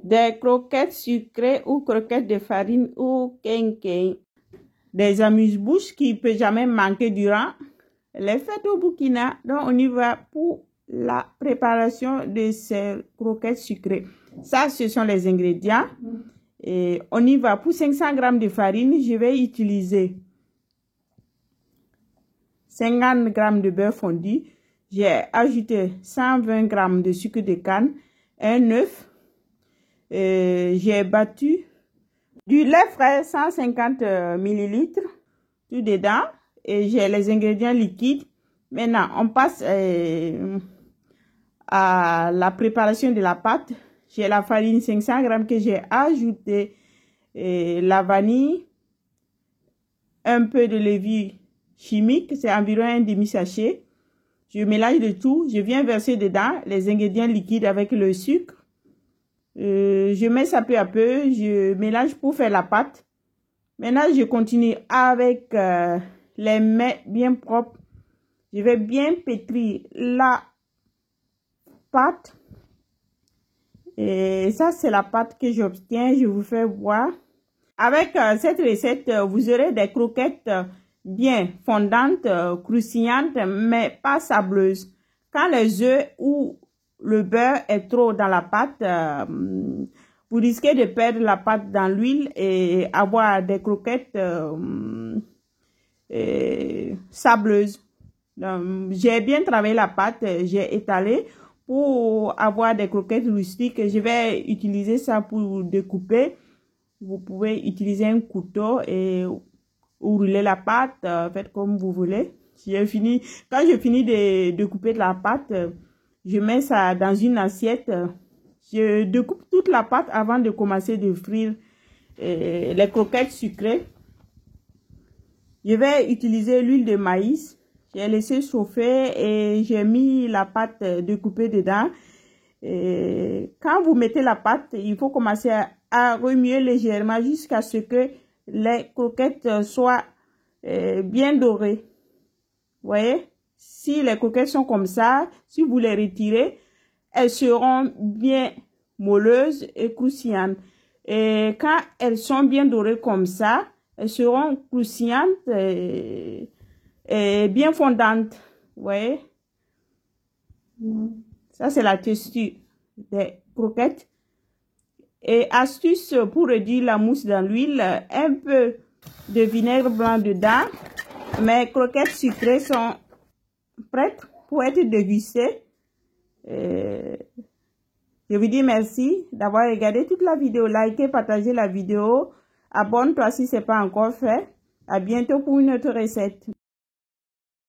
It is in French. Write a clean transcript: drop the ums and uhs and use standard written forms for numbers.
des croquettes sucrées ou croquettes de farine ou quenquin. Des amuse-bouches qui ne peuvent jamais manquer durant les fêtes au Burkina. Donc, on y va pour la préparation de ces croquettes sucrées. Ça, ce sont les ingrédients. Et on y va pour 500 g de farine. Je vais utiliser 50 g de beurre fondu. J'ai ajouté 120 g de sucre de canne, un œuf. J'ai battu du lait frais 150 ml tout dedans et j'ai les ingrédients liquides. Maintenant, on passe à la préparation de la pâte. J'ai la farine 500 g que j'ai ajouté, la vanille, un peu de levure chimique, c'est environ un demi-sachet. Je mélange le tout, je viens verser dedans les ingrédients liquides avec le sucre. Je mets ça peu à peu, je mélange pour faire la pâte. Maintenant, je continue avec les mains bien propres. Je vais bien pétrir la pâte. Et ça, c'est la pâte que j'obtiens. Je vous fais voir. Avec cette recette, vous aurez des croquettes bien fondantes, croustillantes, mais pas sableuses. Quand les œufs ou le beurre est trop dans la pâte, vous risquez de perdre la pâte dans l'huile et avoir des croquettes sableuses. J'ai bien travaillé la pâte, j'ai étalé pour avoir des croquettes rustiques. Je vais utiliser ça pour découper. Vous pouvez utiliser un couteau et rouler la pâte, faites comme vous voulez. Quand je finis de couper la pâte, je mets ça dans une assiette. Je découpe toute la pâte avant de commencer de frire les croquettes sucrées. Je vais utiliser l'huile de maïs. J'ai laissé chauffer et j'ai mis la pâte découpée dedans. Et quand vous mettez la pâte, il faut commencer à remuer légèrement jusqu'à ce que les croquettes soient bien dorées. Vous voyez? Si les croquettes sont comme ça, si vous les retirez, elles seront bien moelleuses et croustillantes. Et quand elles sont bien dorées comme ça, elles seront croustillantes et bien fondantes. Vous voyez? Ça, c'est la texture des croquettes. Et astuce pour réduire la mousse dans l'huile, un peu de vinaigre blanc dedans. Mes croquettes sucrées sont prêtes pour être dégustées. Je vous dis merci d'avoir regardé toute la vidéo. Likez, partagez la vidéo. Abonne-toi si ce n'est pas encore fait. À bientôt pour une autre recette.